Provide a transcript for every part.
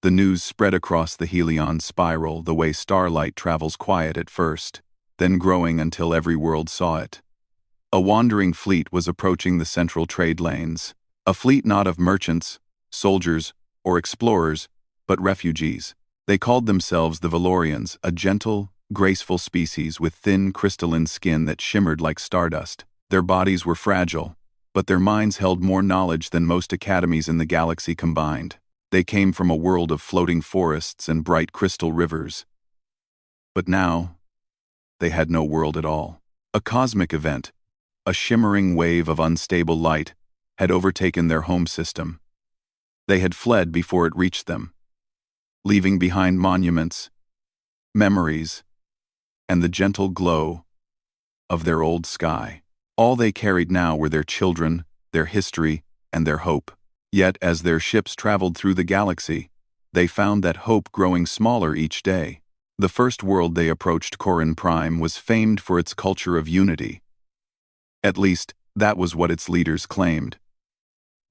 The news spread across the Helion spiral the way starlight travels, quiet at first, then growing until every world saw it. A wandering fleet was approaching the central trade lanes, a fleet not of merchants, soldiers, or explorers, but refugees. They called themselves the Valorians, a gentle, graceful species with thin, crystalline skin that shimmered like stardust. Their bodies were fragile, but their minds held more knowledge than most academies in the galaxy combined. They came from a world of floating forests and bright crystal rivers. But now, they had no world at all. A cosmic event, a shimmering wave of unstable light, had overtaken their home system. They had fled before it reached them, leaving behind monuments, memories, and the gentle glow of their old sky. All they carried now were their children, their history, and their hope. Yet as their ships traveled through the galaxy, they found that hope growing smaller each day. The first world they approached, Corin Prime, was famed for its culture of unity. At least, that was what its leaders claimed.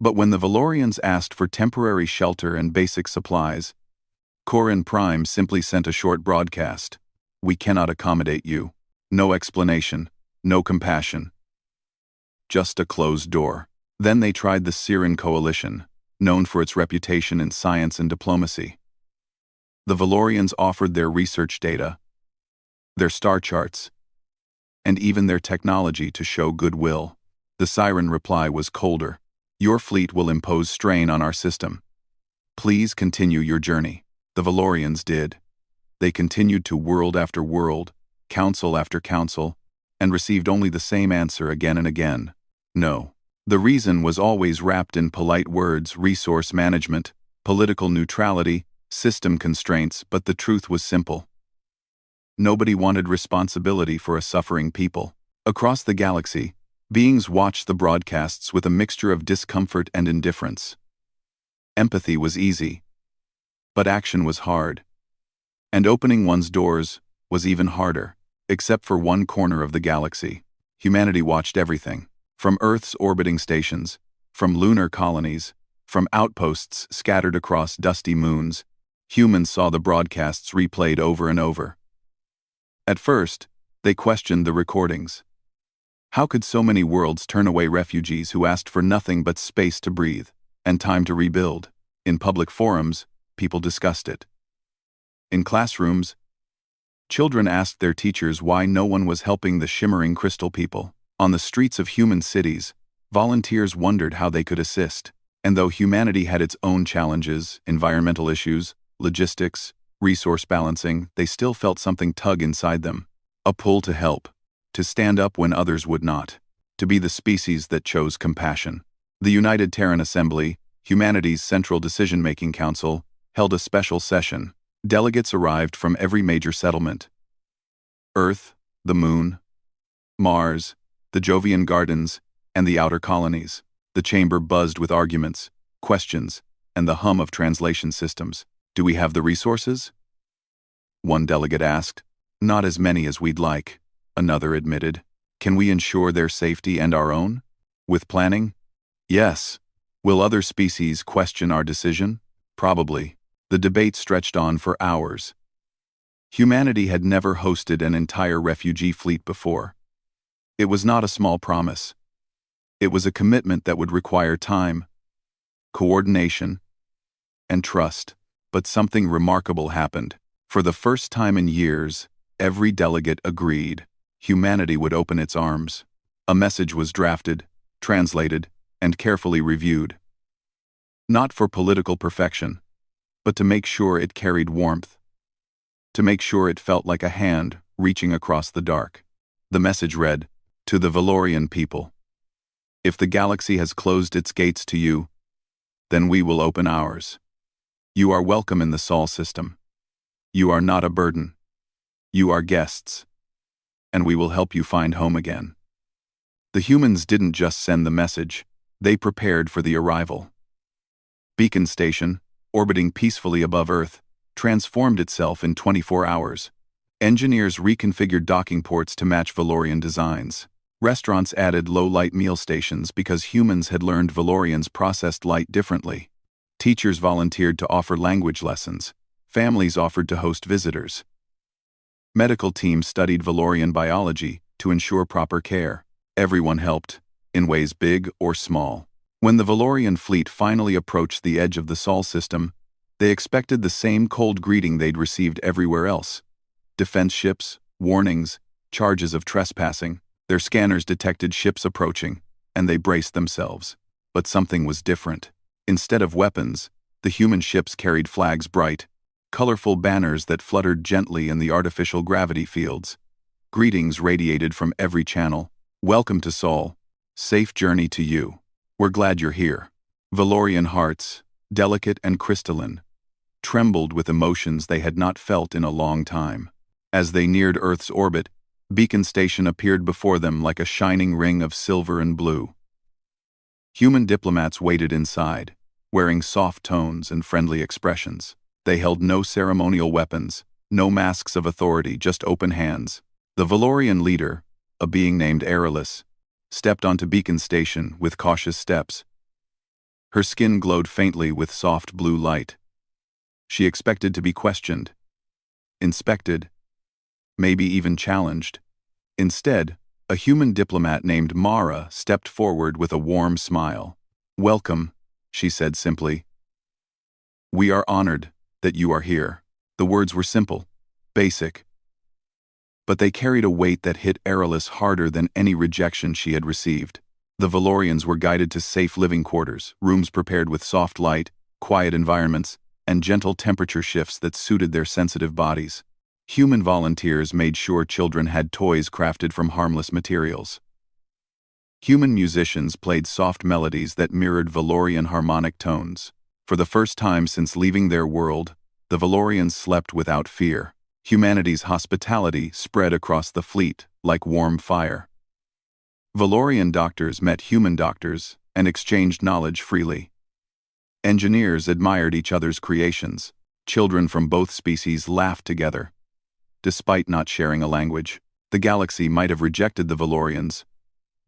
But when the Valorians asked for temporary shelter and basic supplies, Corin Prime simply sent a short broadcast. "We cannot accommodate you." No explanation, no compassion. Just a closed door. Then they tried the Siren Coalition, known for its reputation in science and diplomacy. The Valorians offered their research data, their star charts, and even their technology to show goodwill. The Siren reply was colder. "Your fleet will impose strain on our system. Please continue your journey." The Valorians did. They continued to world after world, council after council, and received only the same answer again and again: no. The reason was always wrapped in polite words: resource management, political neutrality, system constraints, but the truth was simple. Nobody wanted responsibility for a suffering people. Across the galaxy, beings watched the broadcasts with a mixture of discomfort and indifference. Empathy was easy, but action was hard. And opening one's doors was even harder. Except for one corner of the galaxy, humanity watched everything. From Earth's orbiting stations, from lunar colonies, from outposts scattered across dusty moons, humans saw the broadcasts replayed over and over. At first, they questioned the recordings. How could so many worlds turn away refugees who asked for nothing but space to breathe and time to rebuild? In public forums, people discussed it. In classrooms, children asked their teachers why no one was helping the shimmering crystal people. On the streets of human cities, volunteers wondered how they could assist. And though humanity had its own challenges, environmental issues, logistics, resource balancing, they still felt something tug inside them. A pull to help, to stand up when others would not, to be the species that chose compassion. The United Terran Assembly, humanity's central decision-making council, held a special session. Delegates arrived from every major settlement: Earth, the Moon, Mars, the Jovian Gardens, and the outer colonies. The chamber buzzed with arguments, questions, and the hum of translation systems. "Do we have the resources?" one delegate asked. "Not as many as we'd like," another admitted. "Can we ensure their safety and our own? With planning? Yes. Will other species question our decision? Probably." The debate stretched on for hours. Humanity had never hosted an entire refugee fleet before. It was not a small promise. It was a commitment that would require time, coordination, and trust. But something remarkable happened. For the first time in years, every delegate agreed humanity would open its arms. A message was drafted, translated, and carefully reviewed. Not for political perfection, but to make sure it carried warmth. To make sure it felt like a hand reaching across the dark. The message read, "To the Valorian people. If the galaxy has closed its gates to you, then we will open ours. You are welcome in the Sol system. You are not a burden. You are guests. And we will help you find home again." The humans didn't just send the message, they prepared for the arrival. Beacon Station, orbiting peacefully above Earth, transformed itself in 24 hours. Engineers reconfigured docking ports to match Valorian designs. Restaurants added low-light meal stations because humans had learned Valorians processed light differently. Teachers volunteered to offer language lessons. Families offered to host visitors. Medical teams studied Valorian biology to ensure proper care. Everyone helped, in ways big or small. When the Valorian fleet finally approached the edge of the Sol system, they expected the same cold greeting they'd received everywhere else. Defense ships, warnings, charges of trespassing. Their scanners detected ships approaching, and they braced themselves. But something was different. Instead of weapons, the human ships carried flags bright, colorful banners that fluttered gently in the artificial gravity fields. Greetings radiated from every channel. Welcome to Sol. Safe journey to you. We're glad you're here. Valorian hearts, delicate and crystalline, trembled with emotions they had not felt in a long time. As they neared Earth's orbit, Beacon Station appeared before them like a shining ring of silver and blue. Human diplomats waited inside, wearing soft tones and friendly expressions. They held no ceremonial weapons, no masks of authority, just open hands. The Valorian leader, a being named Aerolis, stepped onto Beacon Station with cautious steps. Her skin glowed faintly with soft blue light. She expected to be questioned, inspected, maybe even challenged. Instead, a human diplomat named Mara stepped forward with a warm smile. "Welcome," she said simply. "We are honored that you are here." The words were simple, basic, but they carried a weight that hit Aerolis harder than any rejection she had received. The Valorians were guided to safe living quarters, rooms prepared with soft light, quiet environments, and gentle temperature shifts that suited their sensitive bodies. Human volunteers made sure children had toys crafted from harmless materials. Human musicians played soft melodies that mirrored Valorian harmonic tones. For the first time since leaving their world, the Valorians slept without fear. Humanity's hospitality spread across the fleet like warm fire. Valorian doctors met human doctors and exchanged knowledge freely. Engineers admired each other's creations. Children from both species laughed together. Despite not sharing a language, the galaxy might have rejected the Valorians,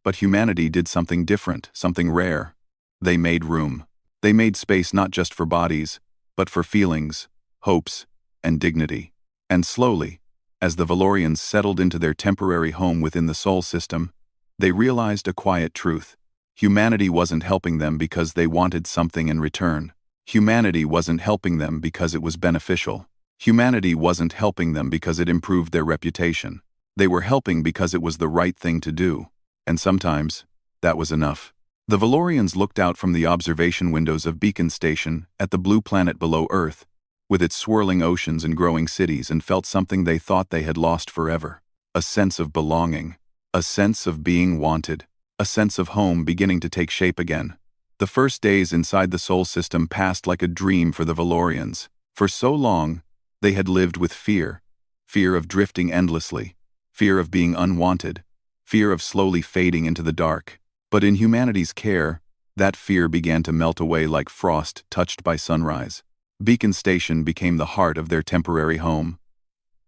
but humanity did something different, something rare. They made room. They made space not just for bodies, but for feelings, hopes, and dignity. And slowly, as the Valorians settled into their temporary home within the Sol system, they realized a quiet truth. Humanity wasn't helping them because they wanted something in return. Humanity wasn't helping them because it was beneficial. Humanity wasn't helping them because it improved their reputation. They were helping because it was the right thing to do. And sometimes, that was enough. The Valorians looked out from the observation windows of Beacon Station at the blue planet below Earth, with its swirling oceans and growing cities, and felt something they thought they had lost forever. A sense of belonging. A sense of being wanted. A sense of home beginning to take shape again. The first days inside the Sol system passed like a dream for the Valorians. For so long, they had lived with fear. Fear of drifting endlessly. Fear of being unwanted. Fear of slowly fading into the dark. But in humanity's care, that fear began to melt away like frost touched by sunrise. Beacon Station became the heart of their temporary home.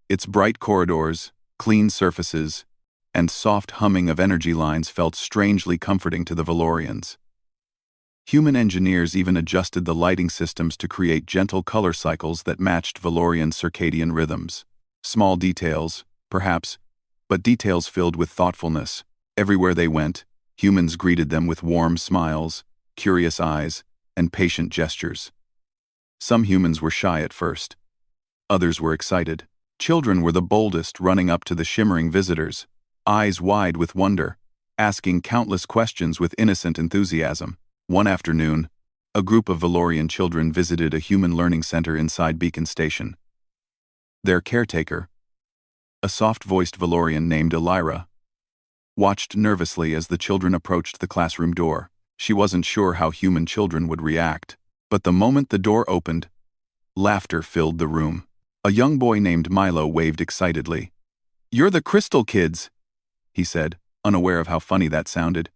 Its bright corridors, clean surfaces, and soft humming of energy lines felt strangely comforting to the Valorians. Human engineers even adjusted the lighting systems to create gentle color cycles that matched Valorian circadian rhythms. Small details, perhaps, but details filled with thoughtfulness. Everywhere they went, humans greeted them with warm smiles, curious eyes, and patient gestures. Some humans were shy at first. Others were excited. Children were the boldest, running up to the shimmering visitors, eyes wide with wonder, asking countless questions with innocent enthusiasm. One afternoon, a group of Valorian children visited a human learning center inside Beacon Station. Their caretaker, a soft-voiced Valorian named Elira, watched nervously as the children approached the classroom door. She wasn't sure how human children would react, but the moment the door opened, laughter filled the room. A young boy named Milo waved excitedly. "You're the Crystal Kids," he said, unaware of how funny that sounded.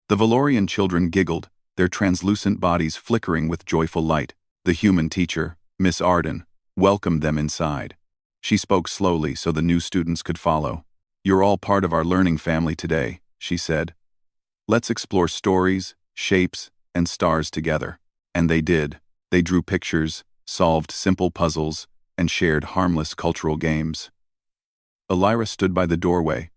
The Valorian children giggled, their translucent bodies flickering with joyful light. The human teacher, Miss Arden, welcomed them inside. She spoke slowly so the new students could follow. "You're all part of our learning family today," she said. "Let's explore stories, shapes, and stars together." And they did. They drew pictures, solved simple puzzles, and shared harmless cultural games. Elira stood by the doorway,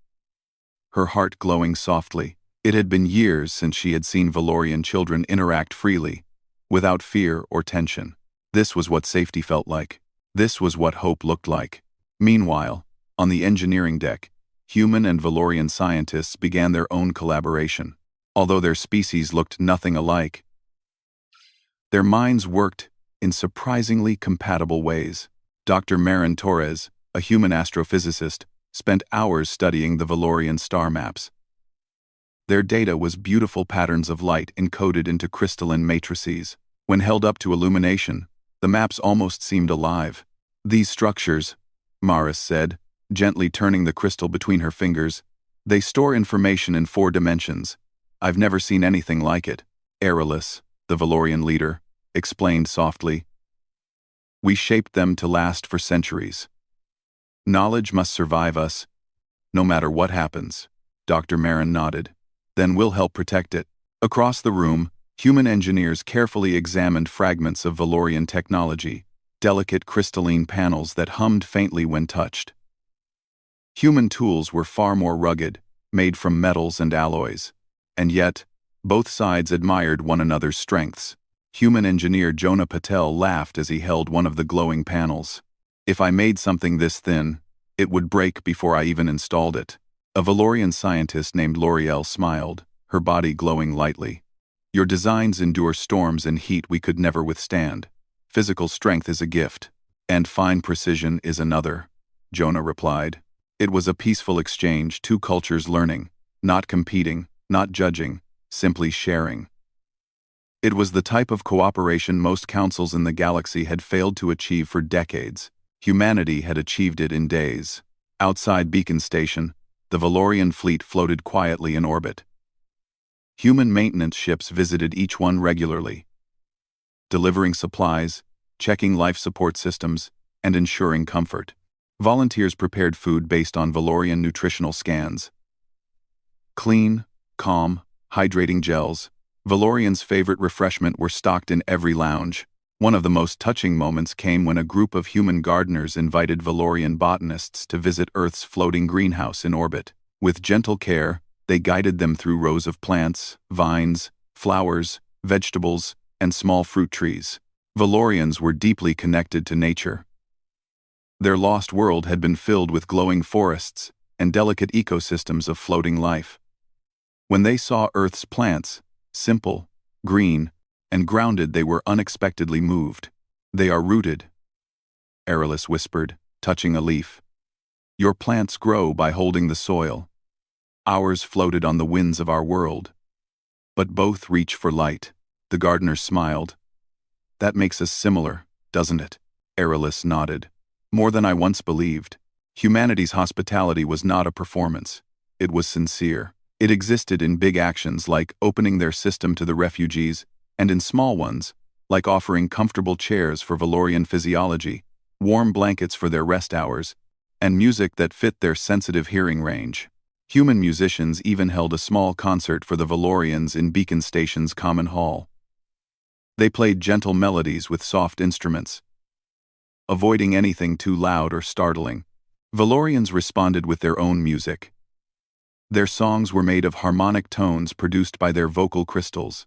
her heart glowing softly. It had been years since she had seen Valorian children interact freely, without fear or tension. This was what safety felt like. This was what hope looked like. Meanwhile, on the engineering deck, human and Valorian scientists began their own collaboration. Although their species looked nothing alike, their minds worked in surprisingly compatible ways. Dr. Marin Torres, a human astrophysicist, spent hours studying the Valorian star maps. Their data was beautiful patterns of light encoded into crystalline matrices. When held up to illumination, the maps almost seemed alive. These structures, Maris said, gently turning the crystal between her fingers, they store information in 4 dimensions. I've never seen anything like it. Aerolis, the Valorian leader, explained softly. We shaped them to last for centuries. Knowledge must survive us, no matter what happens. Dr. Marin nodded. Then we'll help protect it. Across the room, human engineers carefully examined fragments of Valorian technology, delicate crystalline panels that hummed faintly when touched. Human tools were far more rugged, made from metals and alloys. And yet, both sides admired one another's strengths. Human engineer Jonah Patel laughed as he held one of the glowing panels. If I made something this thin, it would break before I even installed it. A Valorian scientist named L'Oreal smiled, her body glowing lightly. Your designs endure storms and heat we could never withstand. Physical strength is a gift, and fine precision is another, Jonah replied. It was a peaceful exchange, 2 cultures learning, not competing, not judging, simply sharing. It was the type of cooperation most councils in the galaxy had failed to achieve for decades. Humanity had achieved it in days. Outside Beacon Station, the Valorian fleet floated quietly in orbit. Human maintenance ships visited each one regularly, delivering supplies, checking life support systems, and ensuring comfort. Volunteers prepared food based on Valorian nutritional scans. Clean, calm, hydrating gels, Valorian's favorite refreshment, were stocked in every lounge. One of the most touching moments came when a group of human gardeners invited Valorian botanists to visit Earth's floating greenhouse in orbit. With gentle care, they guided them through rows of plants, vines, flowers, vegetables, and small fruit trees. Valorians were deeply connected to nature. Their lost world had been filled with glowing forests and delicate ecosystems of floating life. When they saw Earth's plants, simple, green, and grounded, they were unexpectedly moved. They are rooted, Aerolis whispered, touching a leaf. Your plants grow by holding the soil. Ours floated on the winds of our world. But both reach for light. The gardener smiled. That makes us similar, doesn't it? Aerolis nodded. More than I once believed. Humanity's hospitality was not a performance. It was sincere. It existed in big actions like opening their system to the refugees, and in small ones, like offering comfortable chairs for Valorian physiology, warm blankets for their rest hours, and music that fit their sensitive hearing range. Human musicians even held a small concert for the Valorians in Beacon Station's common hall. They played gentle melodies with soft instruments, avoiding anything too loud or startling. Valorians responded with their own music. Their songs were made of harmonic tones produced by their vocal crystals.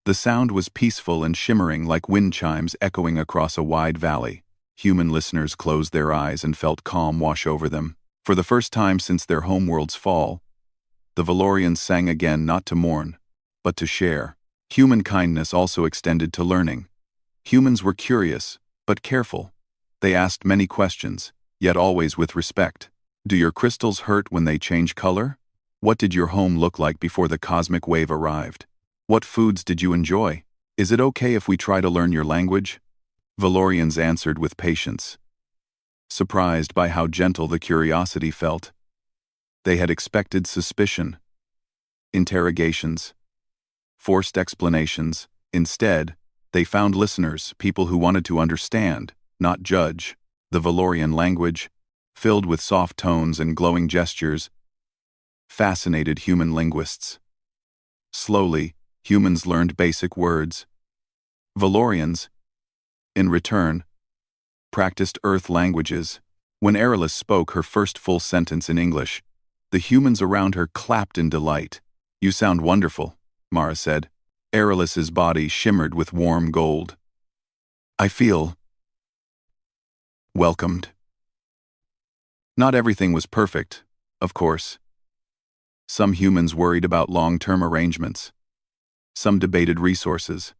The sound was peaceful and shimmering like wind chimes echoing across a wide valley. Human listeners closed their eyes and felt calm wash over them. For the first time since their homeworld's fall, the Valorians sang again, not to mourn, but to share. Human kindness also extended to learning. Humans were curious, but careful. They asked many questions, yet always with respect. Do your crystals hurt when they change color? What did your home look like before the cosmic wave arrived? What foods did you enjoy? Is it okay if we try to learn your language? Valorians answered with patience, surprised by how gentle the curiosity felt. They had expected suspicion, interrogations, forced explanations. Instead, they found listeners, people who wanted to understand, not judge. The Valorian language, filled with soft tones and glowing gestures, fascinated human linguists. Slowly, humans learned basic words. Valorians, in return, practiced Earth languages. When Aerolus spoke her first full sentence in English, the humans around her clapped in delight. "You sound wonderful," Mara said. Aerolus's body shimmered with warm gold. "I feel welcomed." Not everything was perfect, of course. Some humans worried about long-term arrangements. Some debated resources.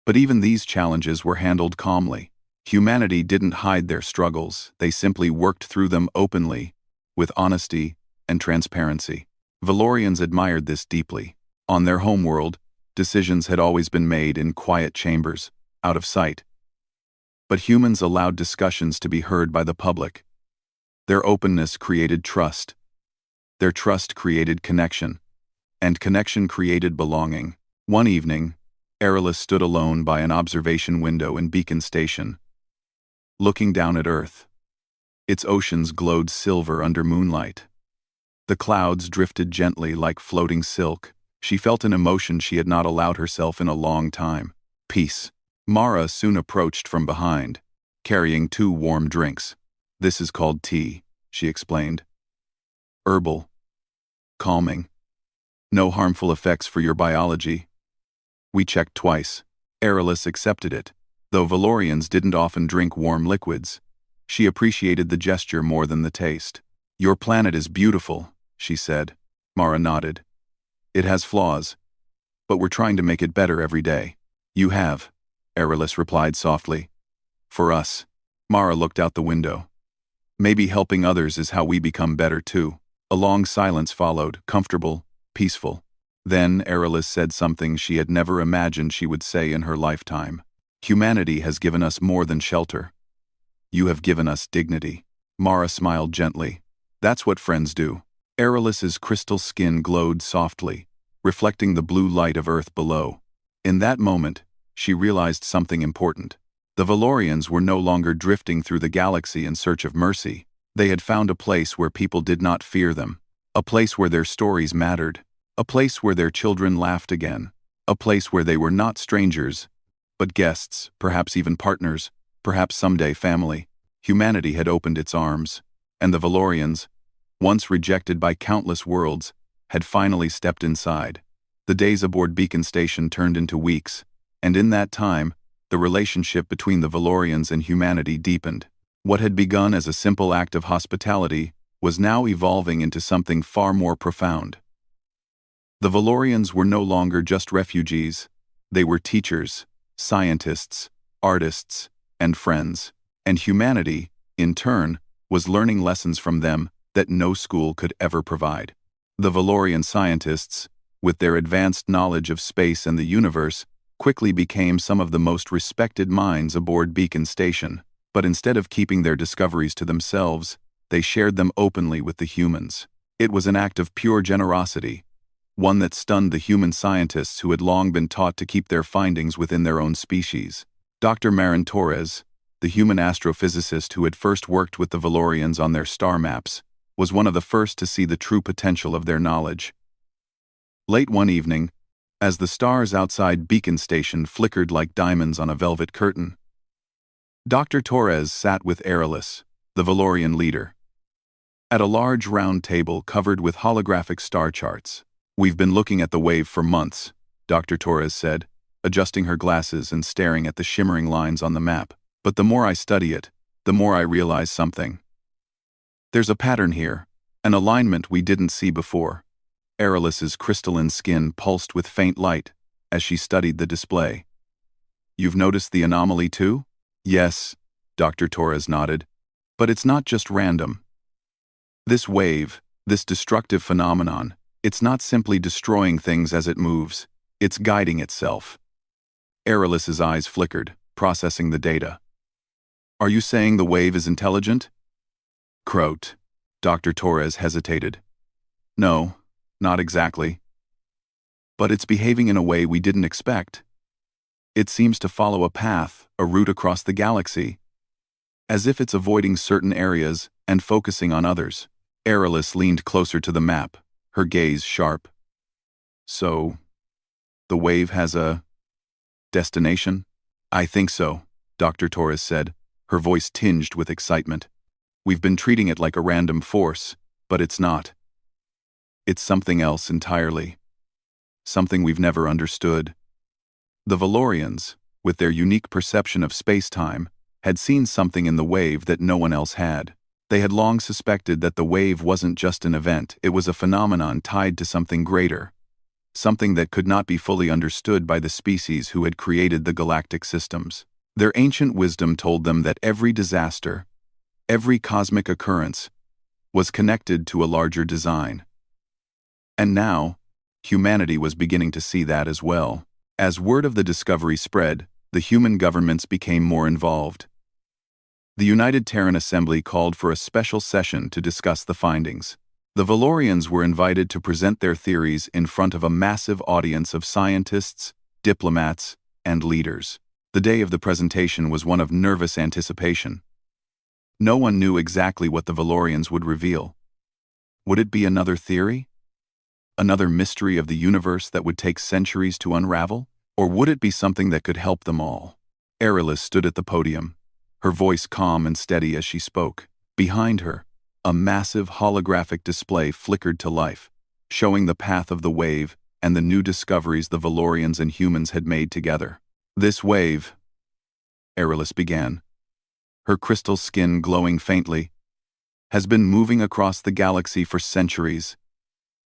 But even these challenges were handled calmly. Humanity didn't hide their struggles, they simply worked through them openly, with honesty and transparency. Valorians admired this deeply. On their homeworld, decisions had always been made in quiet chambers, out of sight. But humans allowed discussions to be heard by the public. Their openness created trust. Their trust created connection. And connection created belonging. One evening, Aerolus stood alone by an observation window in Beacon Station, looking down at Earth. Its oceans glowed silver under moonlight. The clouds drifted gently like floating silk. She felt an emotion she had not allowed herself in a long time. Peace. Mara soon approached from behind, carrying 2 warm drinks. "This is called tea," she explained. "Herbal. Calming. No harmful effects for your biology." We checked twice. Aerolus accepted it. Though Valorians didn't often drink warm liquids, she appreciated the gesture more than the taste. "Your planet is beautiful," she said. Mara nodded. "It has flaws, but we're trying to make it better every day." "You have," Aerolus replied softly. "For us." Mara looked out the window. "Maybe helping others is how we become better too." A long silence followed, comfortable, peaceful. Then Aerolus said something she had never imagined she would say in her lifetime. "Humanity has given us more than shelter. You have given us dignity." Mara smiled gently. "That's what friends do." Aerolus's crystal skin glowed softly, reflecting the blue light of Earth below. In that moment, she realized something important. The Valorians were no longer drifting through the galaxy in search of mercy. They had found a place where people did not fear them, a place where their stories mattered, a place where their children laughed again, a place where they were not strangers, but guests, perhaps even partners, perhaps someday family. Humanity had opened its arms, and the Valorians, once rejected by countless worlds, had finally stepped inside. The days aboard Beacon Station turned into weeks, and in that time, the relationship between the Valorians and humanity deepened. What had begun as a simple act of hospitality was now evolving into something far more profound. The Valorians were no longer just refugees. They were teachers, scientists, artists, and friends. And humanity, in turn, was learning lessons from them that no school could ever provide. The Valorian scientists, with their advanced knowledge of space and the universe, quickly became some of the most respected minds aboard Beacon Station. But instead of keeping their discoveries to themselves, they shared them openly with the humans. It was an act of pure generosity, one that stunned the human scientists who had long been taught to keep their findings within their own species. Dr. Marin Torres, the human astrophysicist who had first worked with the Valorians on their star maps, was one of the first to see the true potential of their knowledge. Late one evening, as the stars outside Beacon Station flickered like diamonds on a velvet curtain, Dr. Torres sat with Aerolus, the Valorian leader, at a large round table covered with holographic star charts. "We've been looking at the wave for months," Dr. Torres said, adjusting her glasses and staring at the shimmering lines on the map. "But the more I study it, the more I realize something. There's a pattern here, an alignment we didn't see before." Aerolus's crystalline skin pulsed with faint light as she studied the display. "You've noticed the anomaly too?" "Yes," Dr. Torres nodded. "But it's not just random. This wave, this destructive phenomenon, it's not simply destroying things as it moves, it's guiding itself." Aerolus's eyes flickered, processing the data. "Are you saying the wave is intelligent?" "Croat." Dr. Torres hesitated. "No, not exactly. But it's behaving in a way we didn't expect. It seems to follow a path, a route across the galaxy, as if it's avoiding certain areas and focusing on others." Aerolus leaned closer to the map, her gaze sharp. "So, the wave has a destination?" I think so, Dr. Torres said, her voice tinged with excitement. We've been treating it like a random force, but it's not. It's something else entirely. Something we've never understood. The Valorians, with their unique perception of space-time, had seen something in the wave that no one else had. They had long suspected that the wave wasn't just an event, it was a phenomenon tied to something greater, something that could not be fully understood by the species who had created the galactic systems. Their ancient wisdom told them that every disaster, every cosmic occurrence, was connected to a larger design. And now, humanity was beginning to see that as well. As word of the discovery spread, the human governments became more involved. The United Terran Assembly called for a special session to discuss the findings. The Valorians were invited to present their theories in front of a massive audience of scientists, diplomats, and leaders. The day of the presentation was one of nervous anticipation. No one knew exactly what the Valorians would reveal. Would it be another theory? Another mystery of the universe that would take centuries to unravel? Or would it be something that could help them all? Aerolis stood at the podium, her voice calm and steady as she spoke. Behind her, a massive holographic display flickered to life, showing the path of the wave and the new discoveries the Valorians and humans had made together. This wave, Aerolis began, her crystal skin glowing faintly, has been moving across the galaxy for centuries.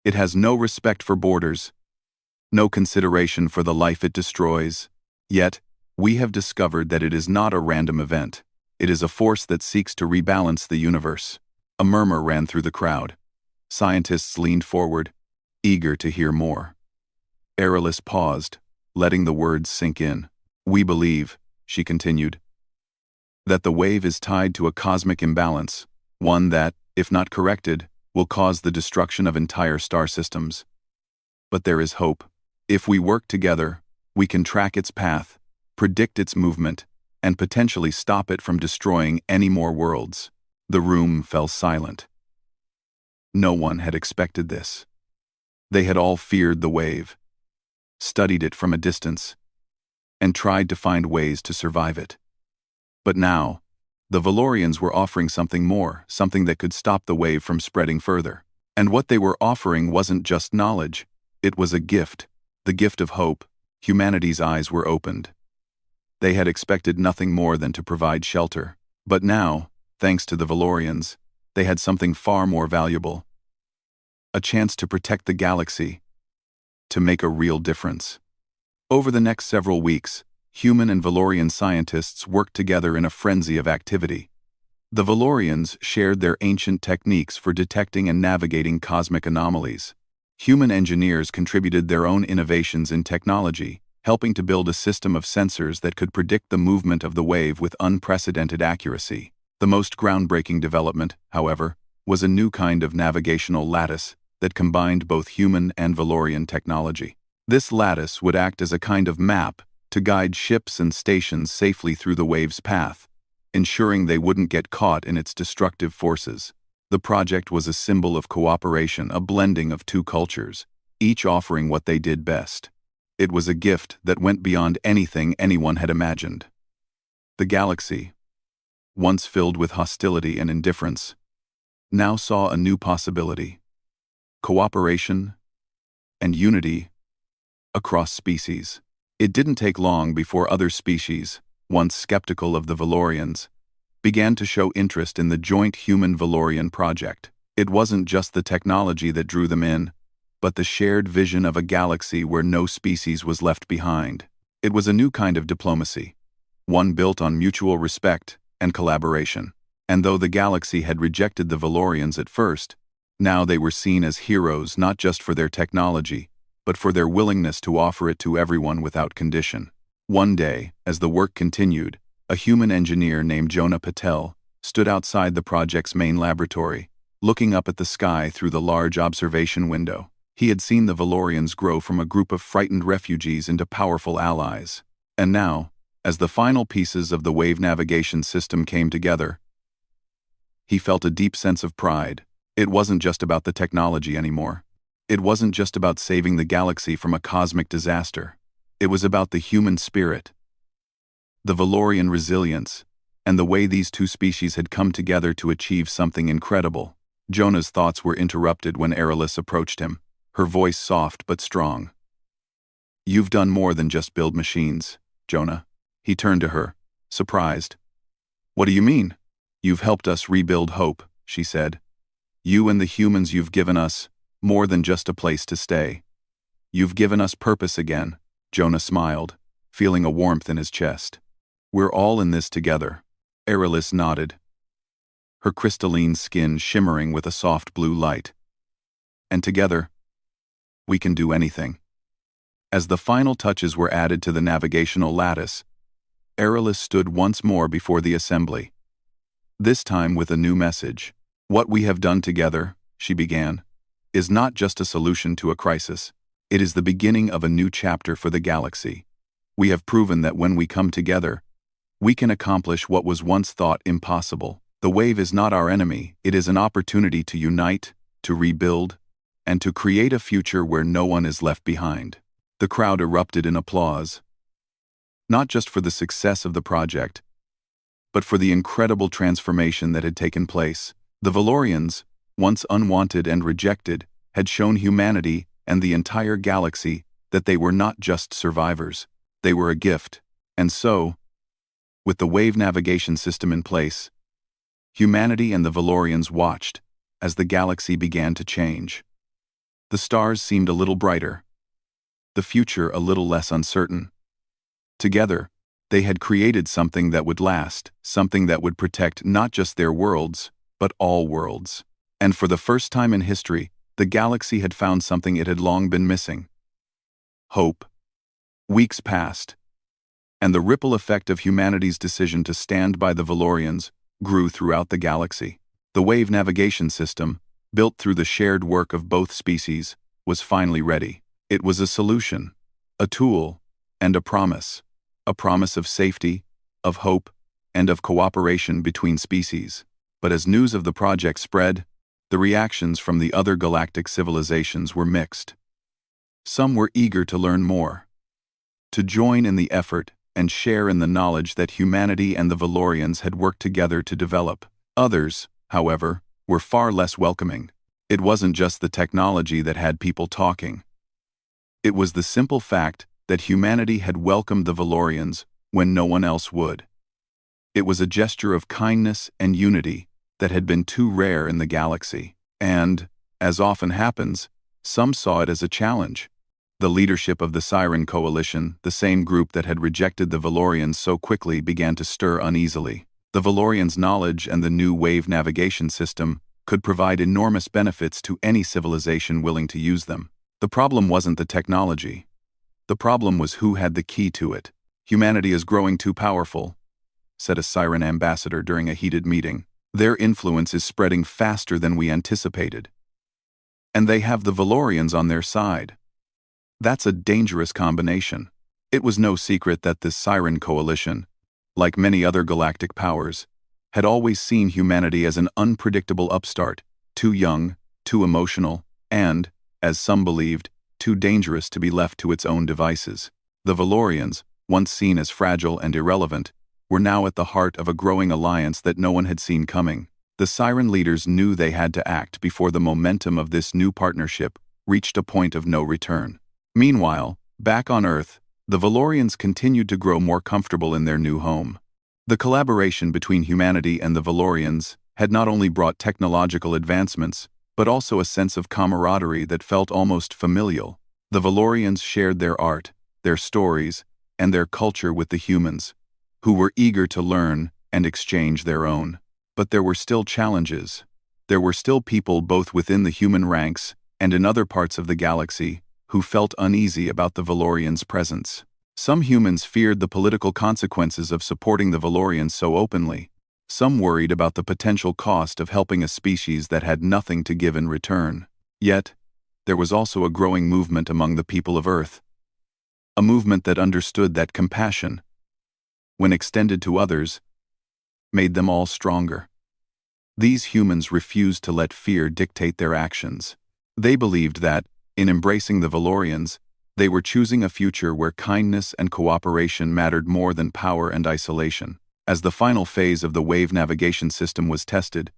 It has no respect for borders, no consideration for the life it destroys. Yet, we have discovered that it is not a random event. It is a force that seeks to rebalance the universe. A murmur ran through the crowd. Scientists leaned forward, eager to hear more. Aerolis paused, letting the words sink in. We believe, she continued, that the wave is tied to a cosmic imbalance, one that, if not corrected, will cause the destruction of entire star systems. But there is hope. If we work together, we can track its path, predict its movement, and potentially stop it from destroying any more worlds. The room fell silent. No one had expected this. They had all feared the wave, studied it from a distance, and tried to find ways to survive it. But now, the Valorians were offering something more, something that could stop the wave from spreading further. And what they were offering wasn't just knowledge, it was a gift, the gift of hope. Humanity's eyes were opened. They had expected nothing more than to provide shelter. But now, thanks to the Valorians, they had something far more valuable. A chance to protect the galaxy, to make a real difference. Over the next several weeks, human and Valorian scientists worked together in a frenzy of activity. The Valorians shared their ancient techniques for detecting and navigating cosmic anomalies. Human engineers contributed their own innovations in technology, helping to build a system of sensors that could predict the movement of the wave with unprecedented accuracy. The most groundbreaking development, however, was a new kind of navigational lattice that combined both human and Valorian technology. This lattice would act as a kind of map to guide ships and stations safely through the wave's path, ensuring they wouldn't get caught in its destructive forces. The project was a symbol of cooperation, a blending of two cultures, each offering what they did best. It was a gift that went beyond anything anyone had imagined. The galaxy, once filled with hostility and indifference, now saw a new possibility: cooperation and unity across species. It didn't take long before other species, once skeptical of the Valorians, began to show interest in the joint human-Valorian project. It wasn't just the technology that drew them in, but the shared vision of a galaxy where no species was left behind. It was a new kind of diplomacy, one built on mutual respect and collaboration. And though the galaxy had rejected the Valorians at first, now they were seen as heroes not just for their technology, but for their willingness to offer it to everyone without condition. One day, as the work continued, a human engineer named Jonah Patel stood outside the project's main laboratory, looking up at the sky through the large observation window. He had seen the Valorians grow from a group of frightened refugees into powerful allies. And now, as the final pieces of the wave navigation system came together, he felt a deep sense of pride. It wasn't just about the technology anymore. It wasn't just about saving the galaxy from a cosmic disaster. It was about the human spirit. the Valorian resilience, and the way these two species had come together to achieve something incredible. Jonah's thoughts were interrupted when Aerolus approached him, her voice soft but strong. "You've done more than just build machines, Jonah." He turned to her, surprised. "What do you mean?" "You've helped us rebuild hope," she said. "You and the humans you've given us more than just a place to stay. You've given us purpose again." Jonah smiled, feeling a warmth in his chest. "We're all in this together." Aerolus nodded, her crystalline skin shimmering with a soft blue light. "And together, we can do anything." As the final touches were added to the navigational lattice, Aerolus stood once more before the assembly. This time with a new message. "What we have done together," she began, "is not just a solution to a crisis. It is the beginning of a new chapter for the galaxy. We have proven that when we come together, we can accomplish what was once thought impossible. The wave is not our enemy, it is an opportunity to unite, to rebuild, and to create a future where no one is left behind." The crowd erupted in applause, not just for the success of the project, but for the incredible transformation that had taken place. The Valorians, once unwanted and rejected, had shown humanity and the entire galaxy that they were not just survivors, they were a gift. And so, with the wave navigation system in place, humanity and the Valorians watched as the galaxy began to change. The stars seemed a little brighter, the future a little less uncertain. Together, they had created something that would last, something that would protect not just their worlds, but all worlds. And for the first time in history, the galaxy had found something it had long been missing: hope. Weeks passed, and the ripple effect of humanity's decision to stand by the Valorians grew throughout the galaxy. The wave navigation system, built through the shared work of both species, was finally ready. It was a solution, a tool, and a promise of safety, of hope, and of cooperation between species. But as news of the project spread, the reactions from the other galactic civilizations were mixed. Some were eager to learn more, to join in the effort and share in the knowledge that humanity and the Valorians had worked together to develop. Others, however, were far less welcoming. It wasn't just the technology that had people talking. It was the simple fact that humanity had welcomed the Valorians when no one else would. It was a gesture of kindness and unity that had been too rare in the galaxy. And, as often happens, some saw it as a challenge. The leadership of the Siren Coalition, the same group that had rejected the Valorians so quickly, began to stir uneasily. The Valorians' knowledge and the new wave navigation system could provide enormous benefits to any civilization willing to use them. The problem wasn't the technology. The problem was who had the key to it. "Humanity is growing too powerful," said a Siren ambassador during a heated meeting. "Their influence is spreading faster than we anticipated. And they have the Valorians on their side. That's a dangerous combination." It was no secret that this Siren Coalition, like many other galactic powers, had always seen humanity as an unpredictable upstart, too young, too emotional, and, as some believed, too dangerous to be left to its own devices. The Valorians, once seen as fragile and irrelevant, were now at the heart of a growing alliance that no one had seen coming. The Siren leaders knew they had to act before the momentum of this new partnership reached a point of no return. Meanwhile, back on Earth, the Valorians continued to grow more comfortable in their new home. The collaboration between humanity and the Valorians had not only brought technological advancements, but also a sense of camaraderie that felt almost familial. The Valorians shared their art, their stories, and their culture with the humans, who were eager to learn and exchange their own. But there were still challenges. There were still people both within the human ranks and in other parts of the galaxy who felt uneasy about the Valorians' presence. Some humans feared the political consequences of supporting the Valorians so openly. Some worried about the potential cost of helping a species that had nothing to give in return. Yet, there was also a growing movement among the people of Earth. A movement that understood that compassion, when extended to others, made them all stronger. These humans refused to let fear dictate their actions. They believed that, in embracing the Valorians, They were choosing a future where kindness and cooperation mattered more than power and isolation. As the final phase of the wave navigation system was tested,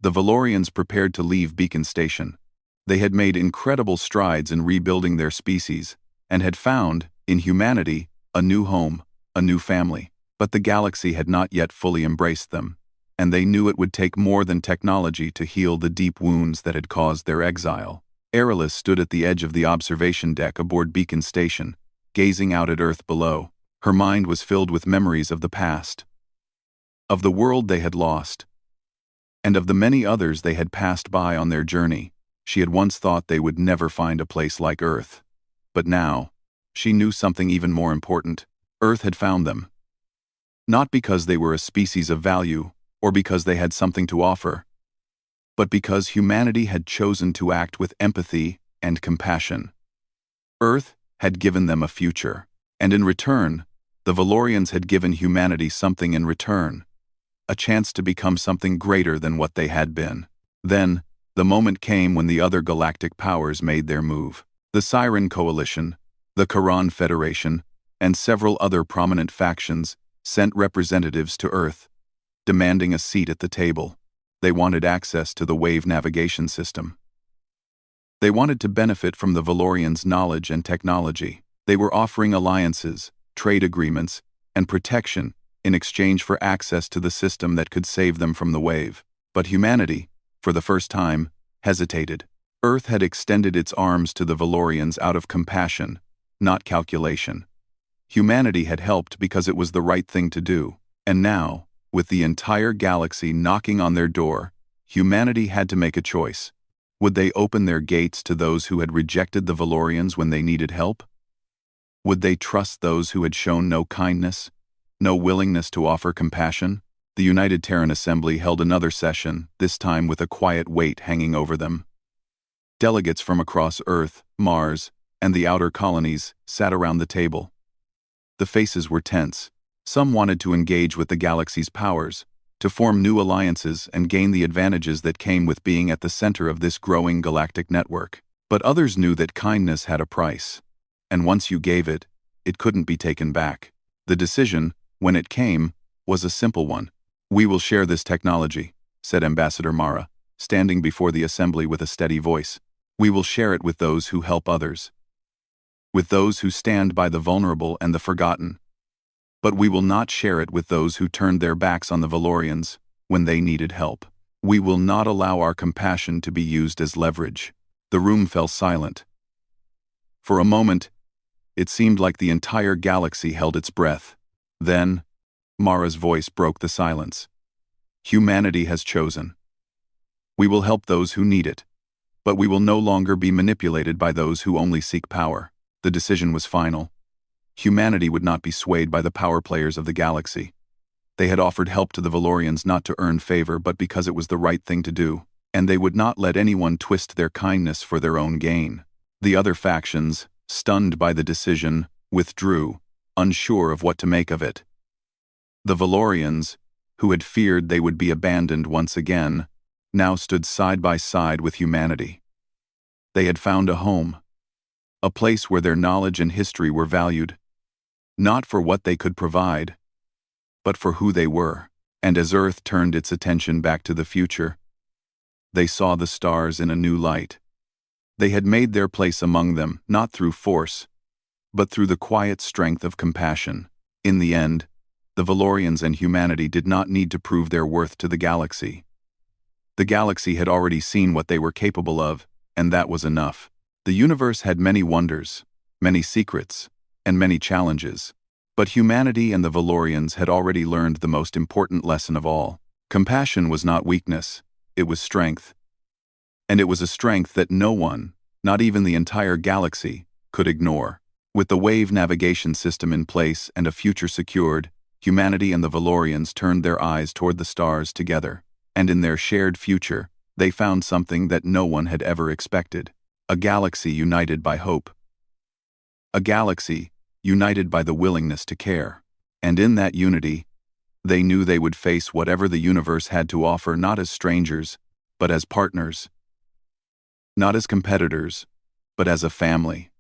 the Valorians prepared to leave Beacon Station. They had made incredible strides in rebuilding their species, and had found, in humanity, a new home, a new family. But the galaxy had not yet fully embraced them, and they knew it would take more than technology to heal the deep wounds that had caused their exile. Aerolus stood at the edge of the observation deck aboard Beacon Station, gazing out at Earth below. Her mind was filled with memories of the past, of the world they had lost, and of the many others they had passed by on their journey. She had once thought they would never find a place like Earth. But now, she knew something even more important. Earth had found them. Not because they were a species of value, or because they had something to offer, but because humanity had chosen to act with empathy and compassion. Earth had given them a future, and in return, the Valorians had given humanity something in return, a chance to become something greater than what they had been. Then, the moment came when the other galactic powers made their move. The Siren Coalition, the Charon Federation, and several other prominent factions sent representatives to Earth, demanding a seat at the table. They wanted access to the wave navigation system. They wanted to benefit from the Valorians' knowledge and technology. They were offering alliances, trade agreements, and protection in exchange for access to the system that could save them from the wave. But humanity, for the first time, hesitated. Earth had extended its arms to the Valorians out of compassion, not calculation. Humanity had helped because it was the right thing to do. And now, with the entire galaxy knocking on their door, humanity had to make a choice. Would they open their gates to those who had rejected the Valorians when they needed help? Would they trust those who had shown no kindness, no willingness to offer compassion? The United Terran Assembly held another session, this time with a quiet weight hanging over them. Delegates from across Earth, Mars, and the outer colonies sat around the table. The faces were tense. Some wanted to engage with the galaxy's powers, to form new alliances and gain the advantages that came with being at the center of this growing galactic network. But others knew that kindness had a price, and once you gave it, it couldn't be taken back. The decision, when it came, was a simple one. "We will share this technology," said Ambassador Mara, standing before the assembly with a steady voice. "We will share it with those who help others, with those who stand by the vulnerable and the forgotten. But we will not share it with those who turned their backs on the Valorians when they needed help. We will not allow our compassion to be used as leverage." The room fell silent. For a moment, it seemed like the entire galaxy held its breath. Then, Mara's voice broke the silence. "Humanity has chosen. We will help those who need it, but we will no longer be manipulated by those who only seek power." The decision was final. Humanity would not be swayed by the power players of the galaxy. They had offered help to the Valorians not to earn favor but because it was the right thing to do, and they would not let anyone twist their kindness for their own gain. The other factions, stunned by the decision, withdrew, unsure of what to make of it. The Valorians, who had feared they would be abandoned once again, now stood side by side with humanity. They had found a home, a place where their knowledge and history were valued, not for what they could provide, but for who they were. And as Earth turned its attention back to the future, they saw the stars in a new light. They had made their place among them, not through force, but through the quiet strength of compassion. In the end, the Valorians and humanity did not need to prove their worth to the galaxy. The galaxy had already seen what they were capable of, and that was enough. The universe had many wonders, many secrets, and many challenges. But humanity and the Valorians had already learned the most important lesson of all. Compassion was not weakness, it was strength. And it was a strength that no one, not even the entire galaxy, could ignore. With the wave navigation system in place and a future secured, humanity and the Valorians turned their eyes toward the stars together. And in their shared future, they found something that no one had ever expected. A galaxy united by hope. A galaxy united by the willingness to care. And in that unity, they knew they would face whatever the universe had to offer not as strangers, but as partners. Not as competitors, but as a family.